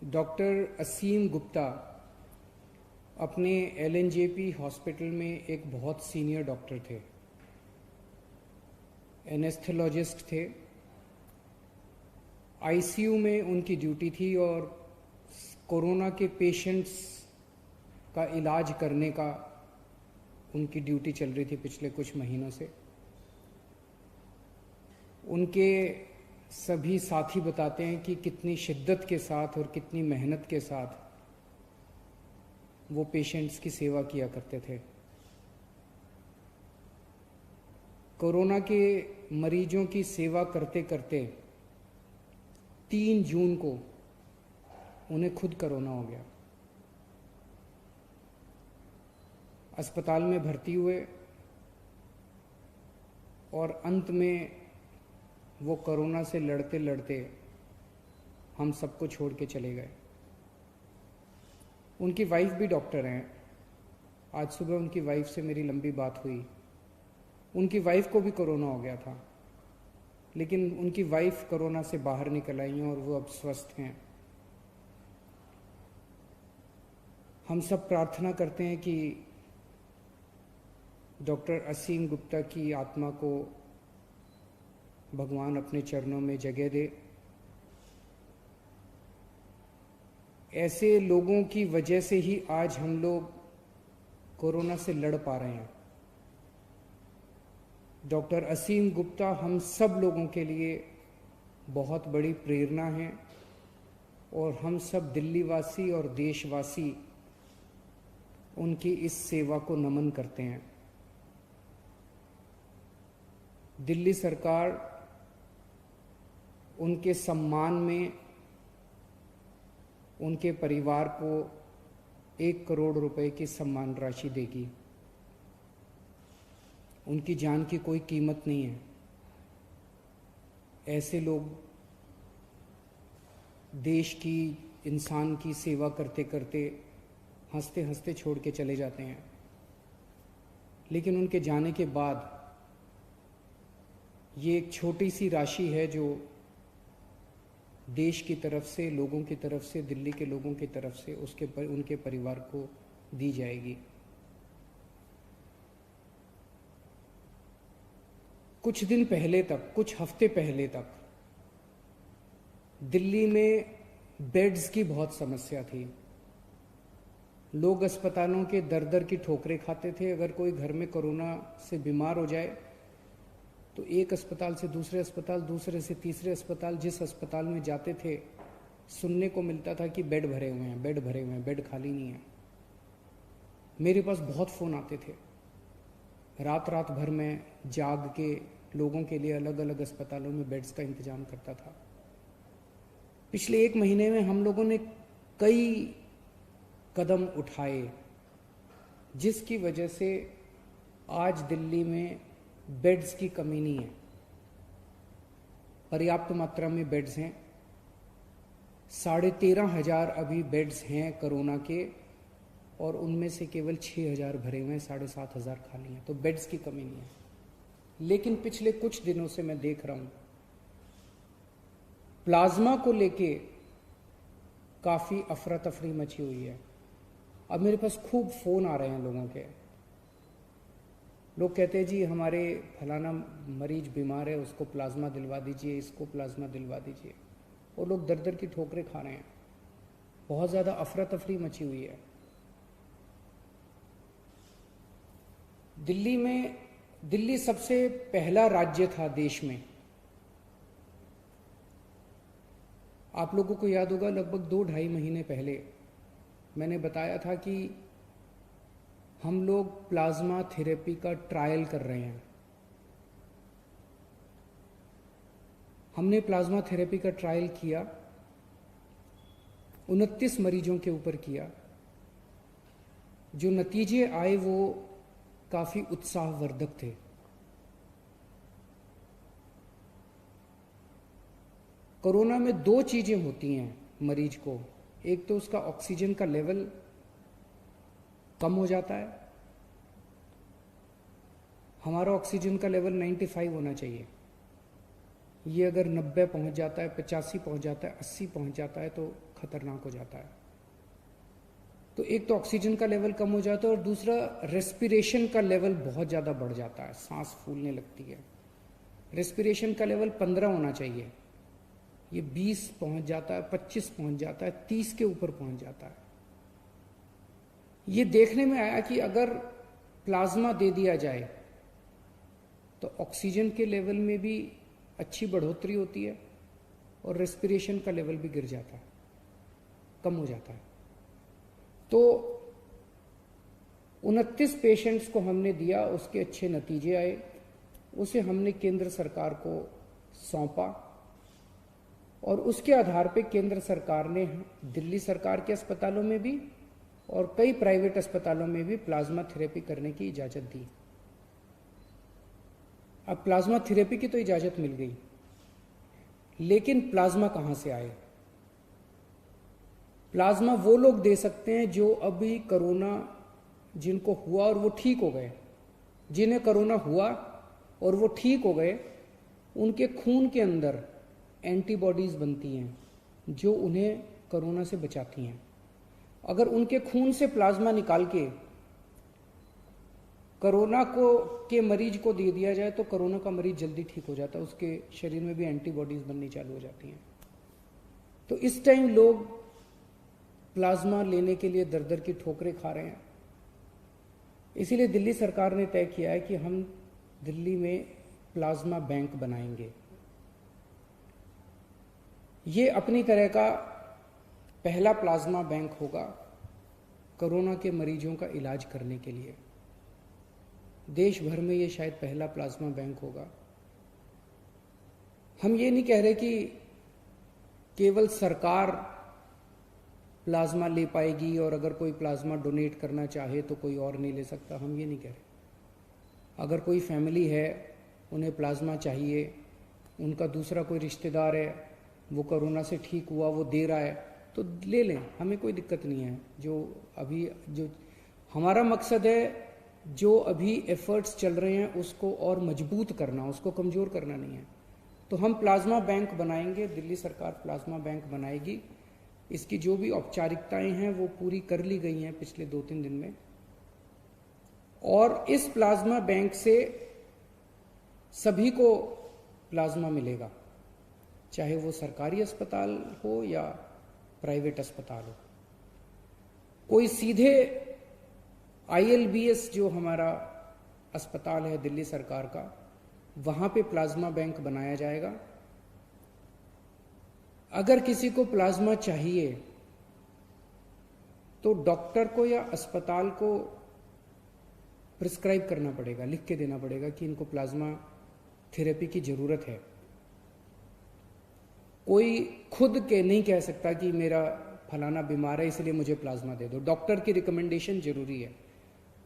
Doctor असीम गुप्ता अपने LNJP hospital में एक बहुत सीनियर डॉक्टर थे, एनेस्थेलॉजिस्ट थे। आईसीयू में उनकी ड्यूटी थी और कोरोना के पेशेंट्स का इलाज करने का उनकी ड्यूटी चल रही थी पिछले कुछ महीनों से। उनके सभी साथी बताते हैं कि कितनी शिद्दत के साथ और कितनी मेहनत के साथ वो पेशेंट्स की सेवा किया करते थे। कोरोना के मरीजों की सेवा करते करते 3 जून को उन्हें खुद कोरोना हो गया। अस्पताल में भर्ती हुए और अंत में वो कोरोना से लड़ते लड़ते हम सबको छोड़ के चले गए। उनकी वाइफ भी डॉक्टर हैं। आज सुबह उनकी वाइफ से मेरी लंबी बात हुई। उनकी वाइफ को भी कोरोना हो गया था, लेकिन उनकी वाइफ कोरोना से बाहर निकल आई हैं और वो अब स्वस्थ हैं। हम सब प्रार्थना करते हैं कि डॉक्टर असीम गुप्ता की आत्मा को भगवान अपने चरणों में जगह दे। ऐसे लोगों की वजह से ही आज हम लोग कोरोना से लड़ पा रहे हैं। डॉक्टर असीम गुप्ता हम सब लोगों के लिए बहुत बड़ी प्रेरणा हैं और हम सब दिल्ली वासी और देशवासी उनकी इस सेवा को नमन करते हैं। दिल्ली सरकार उनके सम्मान में उनके परिवार को 1 करोड़ रुपए की सम्मान राशि देगी। उनकी जान की कोई कीमत नहीं है। ऐसे लोग देश की, इंसान की सेवा करते करते हंसते हंसते छोड़ के चले जाते हैं, लेकिन उनके जाने के बाद ये एक छोटी सी राशि है जो देश की तरफ से, लोगों की तरफ से, दिल्ली के लोगों की तरफ से उनके परिवार को दी जाएगी। कुछ दिन पहले तक, कुछ हफ्ते पहले तक दिल्ली में बेड्स की बहुत समस्या थी। लोग अस्पतालों के दर दर की ठोकरें खाते थे। अगर कोई घर में कोरोना से बीमार हो जाए तो एक अस्पताल से दूसरे अस्पताल, दूसरे से तीसरे अस्पताल, जिस अस्पताल में जाते थे सुनने को मिलता था कि बेड भरे हुए हैं, बेड भरे हुए हैं, बेड खाली नहीं है। मेरे पास बहुत फ़ोन आते थे। रात रात भर में जाग के लोगों के लिए अलग अलग अस्पतालों में बेड्स का इंतजाम करता था। पिछले 1 महीने में हम लोगों ने कई कदम उठाए जिसकी वजह से आज दिल्ली में बेड्स की कमी नहीं है। पर्याप्त मात्रा में बेड्स हैं। 13,500 अभी बेड्स हैं कोरोना के, और उनमें से केवल 6,000 भरे हुए हैं, 7,500 खाली हैं। तो बेड्स की कमी नहीं है। लेकिन पिछले कुछ दिनों से मैं देख रहा हूं प्लाज्मा को लेके काफ़ी अफरा तफरी मची हुई है। अब मेरे पास खूब फ़ोन आ रहे हैं लोगों के। लोग कहते हैं जी हमारे फलाना मरीज बीमार है, उसको प्लाज्मा दिलवा दीजिए, इसको प्लाज्मा दिलवा दीजिए। और लोग दर दर की ठोकरें खा रहे हैं। बहुत ज़्यादा अफरा तफरी मची हुई है। दिल्ली सबसे पहला राज्य था देश में। आप लोगों को याद होगा लगभग 2-2.5 महीने पहले मैंने बताया था कि हम लोग प्लाज्मा थेरेपी का ट्रायल कर रहे हैं। हमने प्लाज्मा थेरेपी का ट्रायल किया, 29 मरीजों के ऊपर किया। जो नतीजे आए वो काफ़ी उत्साहवर्धक थे। कोरोना में 2 चीज़ें होती हैं मरीज को। एक तो उसका ऑक्सीजन का लेवल कम हो जाता है। हमारा ऑक्सीजन का लेवल 95 होना चाहिए। ये अगर 90 पहुंच जाता है, 85 पहुंच जाता है, 80 पहुंच जाता है तो खतरनाक हो जाता है। तो एक तो ऑक्सीजन का लेवल कम हो जाता है और दूसरा रेस्पिरेशन का लेवल बहुत ज़्यादा बढ़ जाता है, सांस फूलने लगती है। रेस्पिरेशन का लेवल 15 होना चाहिए, ये 20 पहुंच जाता है, 25 पहुंच जाता है, 30 के ऊपर पहुंच जाता है। ये देखने में आया कि अगर प्लाज्मा दे दिया जाए तो ऑक्सीजन के लेवल में भी अच्छी बढ़ोतरी होती है और रेस्पिरेशन का लेवल भी गिर जाता है, कम हो जाता है। तो 29 पेशेंट्स को हमने दिया, उसके अच्छे नतीजे आए, उसे हमने केंद्र सरकार को सौंपा और उसके आधार पे केंद्र सरकार ने दिल्ली सरकार के अस्पतालों में भी और कई प्राइवेट अस्पतालों में भी प्लाज्मा थेरेपी करने की इजाज़त दी। अब प्लाज्मा थेरेपी की तो इजाज़त मिल गई, लेकिन प्लाज्मा कहाँ से आए? प्लाज्मा वो लोग दे सकते हैं जो अभी कोरोना जिनको हुआ और वो ठीक हो गए। जिन्हें कोरोना हुआ और वो ठीक हो गए, उनके खून के अंदर एंटीबॉडीज बनती हैं जो उन्हें कोरोना से बचाती हैं। अगर उनके खून से प्लाज्मा निकाल के कोरोना के मरीज को दे दिया जाए तो कोरोना का मरीज जल्दी ठीक हो जाता है, उसके शरीर में भी एंटीबॉडीज बननी चालू हो जाती हैं। तो इस टाइम लोग प्लाज्मा लेने के लिए दर दर की ठोकरें खा रहे हैं। इसीलिए दिल्ली सरकार ने तय किया है कि हम दिल्ली में प्लाज्मा बैंक बनाएंगे। ये अपनी तरह का पहला प्लाज्मा बैंक होगा कोरोना के मरीजों का इलाज करने के लिए। देश भर में ये शायद पहला प्लाज्मा बैंक होगा। हम ये नहीं कह रहे कि केवल सरकार प्लाज्मा ले पाएगी और अगर कोई प्लाज्मा डोनेट करना चाहे तो कोई और नहीं ले सकता, हम ये नहीं कह रहे। अगर कोई फैमिली है, उन्हें प्लाज्मा चाहिए, उनका दूसरा कोई रिश्तेदार है, वो कोरोना से ठीक हुआ, वो दे रहा है, तो ले लें, हमें कोई दिक्कत नहीं है। जो हमारा मकसद है, जो अभी एफर्ट्स चल रहे हैं उसको और मजबूत करना, उसको कमज़ोर करना नहीं है। तो हम प्लाज्मा बैंक बनाएंगे, दिल्ली सरकार प्लाज्मा बैंक बनाएगी। इसकी जो भी औपचारिकताएं हैं वो पूरी कर ली गई हैं पिछले 2-3 दिन में। और इस प्लाज्मा बैंक से सभी को प्लाज्मा मिलेगा, चाहे वो सरकारी अस्पताल हो या प्राइवेट अस्पताल हो। कोई सीधे ILBS जो हमारा अस्पताल है दिल्ली सरकार का, वहां पे प्लाज्मा बैंक बनाया जाएगा। अगर किसी को प्लाज्मा चाहिए तो डॉक्टर को या अस्पताल को प्रिस्क्राइब करना पड़ेगा, लिख के देना पड़ेगा कि इनको प्लाज्मा थेरेपी की जरूरत है। कोई खुद के नहीं कह सकता कि मेरा फलाना बीमार है इसलिए मुझे प्लाज्मा दे दो। डॉक्टर की रिकमेंडेशन जरूरी है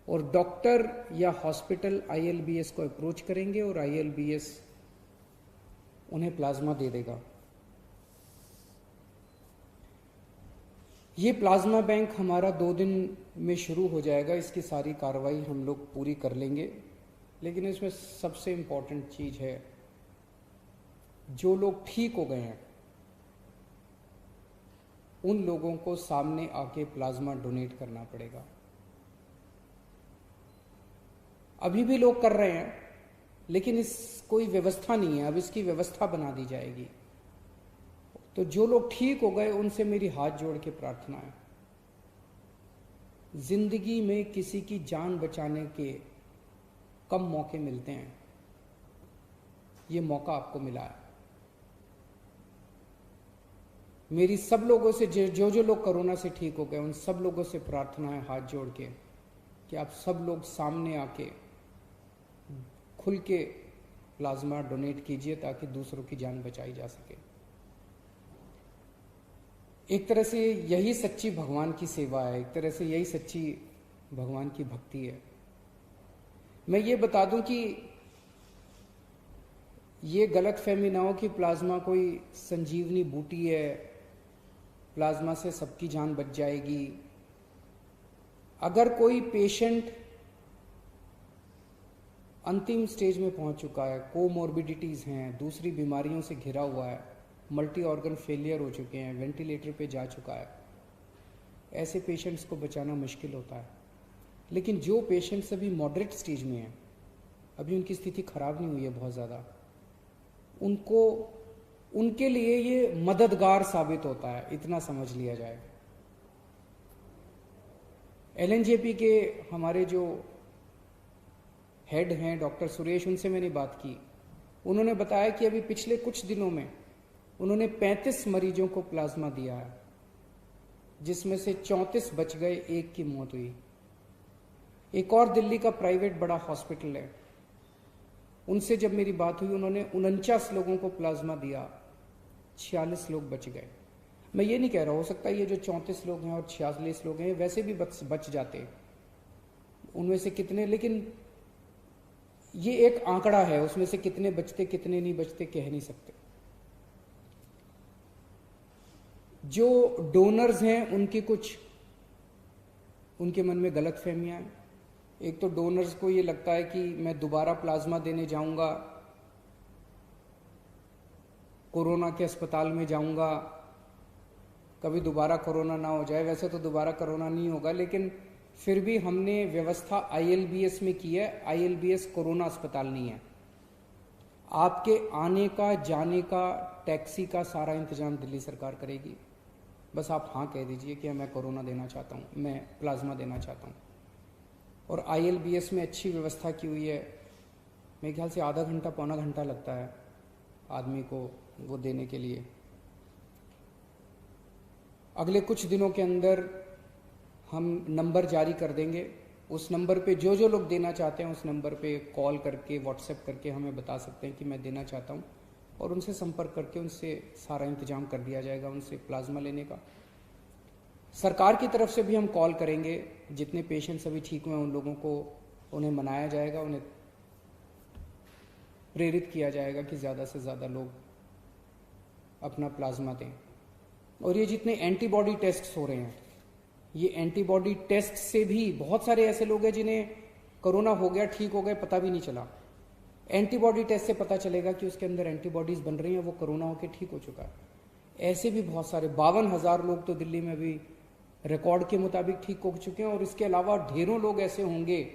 और डॉक्टर या हॉस्पिटल ILBS को अप्रोच करेंगे और ILBS उन्हें प्लाज्मा दे देगा। ये प्लाज्मा बैंक हमारा 2 दिन में शुरू हो जाएगा। इसकी सारी कार्रवाई हम लोग पूरी कर लेंगे, लेकिन इसमें सबसे इम्पोर्टेंट चीज है, जो लोग ठीक हो गए हैं उन लोगों को सामने आके प्लाज्मा डोनेट करना पड़ेगा। अभी भी लोग कर रहे हैं, लेकिन इस कोई व्यवस्था नहीं है, अब इसकी व्यवस्था बना दी जाएगी। तो जो लोग ठीक हो गए उनसे मेरी हाथ जोड़ के प्रार्थना है, जिंदगी में किसी की जान बचाने के कम मौके मिलते हैं, ये मौका आपको मिला है। मेरी सब लोगों से जो लोग कोरोना से ठीक हो गए उन सब लोगों से प्रार्थना है हाथ जोड़ के कि आप सब लोग सामने आके खुल के प्लाज्मा डोनेट कीजिए ताकि दूसरों की जान बचाई जा सके। एक तरह से यही सच्ची भगवान की सेवा है, एक तरह से यही सच्ची भगवान की भक्ति है। मैं ये बता दूं कि ये गलतफहमी ना हो कि प्लाज्मा कोई संजीवनी बूटी है, प्लाज्मा से सबकी जान बच जाएगी। अगर कोई पेशेंट अंतिम स्टेज में पहुंच चुका है, कोमॉर्बिडिटीज़ हैं, दूसरी बीमारियों से घिरा हुआ है, मल्टी ऑर्गन फेलियर हो चुके हैं, वेंटिलेटर पे जा चुका है, ऐसे पेशेंट्स को बचाना मुश्किल होता है। लेकिन जो पेशेंट्स अभी मॉडरेट स्टेज में हैं, अभी उनकी स्थिति खराब नहीं हुई है बहुत ज़्यादा, उनके लिए ये मददगार साबित होता है, इतना समझ लिया जाए। एलएनजेपी के हमारे जो हेड हैं डॉक्टर सुरेश, उनसे मैंने बात की। उन्होंने बताया कि अभी पिछले कुछ दिनों में उन्होंने 35 मरीजों को प्लाज्मा दिया है, जिसमें से 34 बच गए, एक की मौत हुई। एक और दिल्ली का प्राइवेट बड़ा हॉस्पिटल है, उनसे जब मेरी बात हुई, उन्होंने 49 लोगों को प्लाज्मा दिया, 46 लोग बच गए। मैं ये नहीं कह रहा, हो सकता है ये जो 34 लोग हैं और 46 लोग हैं वैसे भी बच जाते, उनमें से कितने, लेकिन ये एक आंकड़ा है, उसमें से कितने बचते कितने नहीं बचते कह नहीं सकते। जो डोनर्स हैं उनके मन में गलत फहमियां हैं। एक तो डोनर्स को ये लगता है कि मैं दोबारा प्लाज्मा देने जाऊंगा, कोरोना के अस्पताल में जाऊंगा, कभी दोबारा कोरोना ना हो जाए। वैसे तो दोबारा कोरोना नहीं होगा, लेकिन फिर भी हमने व्यवस्था आईएलबीएस में की है। आईएलबीएस कोरोना अस्पताल नहीं है। आपके आने का, जाने का, टैक्सी का सारा इंतजाम दिल्ली सरकार करेगी। बस आप हाँ कह दीजिए कि मैं कोरोना देना चाहता हूँ, मैं प्लाज्मा देना चाहता हूँ। और आईएलबीएस में अच्छी व्यवस्था की हुई है। मेरे ख्याल से आधा घंटा पौना घंटा लगता है आदमी को वो देने के लिए। अगले कुछ दिनों के अंदर हम नंबर जारी कर देंगे। उस नंबर पे जो लोग देना चाहते हैं, उस नंबर पे कॉल करके, व्हाट्सएप करके हमें बता सकते हैं कि मैं देना चाहता हूँ, और उनसे संपर्क करके उनसे सारा इंतजाम कर दिया जाएगा उनसे प्लाज्मा लेने का। सरकार की तरफ से भी हम कॉल करेंगे, जितने पेशेंट्स अभी ठीक हुए उन लोगों को, उन्हें मनाया जाएगा, उन्हें प्रेरित किया जाएगा कि ज़्यादा से ज़्यादा लोग अपना प्लाज्मा दें। और ये जितने एंटीबॉडी टेस्ट हो रहे हैं, ये एंटीबॉडी टेस्ट से भी बहुत सारे ऐसे लोग हैं जिन्हें कोरोना हो गया, ठीक हो गए, पता भी नहीं चला। एंटीबॉडी टेस्ट से पता चलेगा कि उसके अंदर एंटीबॉडीज बन रही हैं, वो कोरोना होकर ठीक हो चुका है। ऐसे भी बहुत सारे 52,000 लोग तो दिल्ली में भी रिकॉर्ड के मुताबिक ठीक हो चुके हैं, और इसके अलावा ढेरों लोग ऐसे होंगे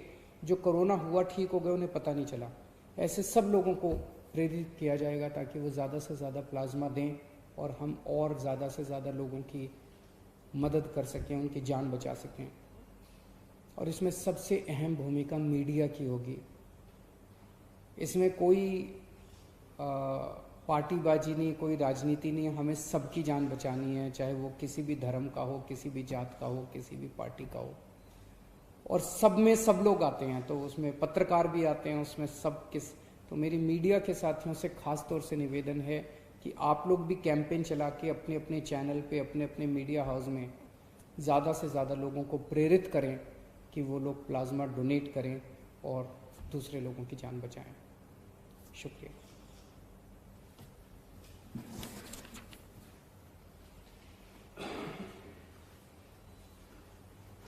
जो कोरोना हुआ, ठीक हो गए, उन्हें पता नहीं चला। ऐसे सब लोगों को प्रेरित किया जाएगा ताकि वो ज़्यादा से ज़्यादा प्लाज्मा दें और हम और ज़्यादा से ज़्यादा लोगों की मदद कर सकें, उनकी जान बचा सकें। और इसमें सबसे अहम भूमिका मीडिया की होगी। इसमें कोई पार्टीबाजी नहीं, कोई राजनीति नहीं, हमें सबकी जान बचानी है, चाहे वो किसी भी धर्म का हो, किसी भी जात का हो, किसी भी पार्टी का हो। और सब में सब लोग आते हैं, तो उसमें पत्रकार भी आते हैं, उसमें सब तो मेरी मीडिया के साथियों से खास तौर से निवेदन है कि आप लोग भी कैंपेन चला के अपने अपने चैनल पे, अपने अपने मीडिया हाउस में ज़्यादा से ज़्यादा लोगों को प्रेरित करें कि वो लोग प्लाज्मा डोनेट करें और दूसरे लोगों की जान बचाएं। शुक्रिया।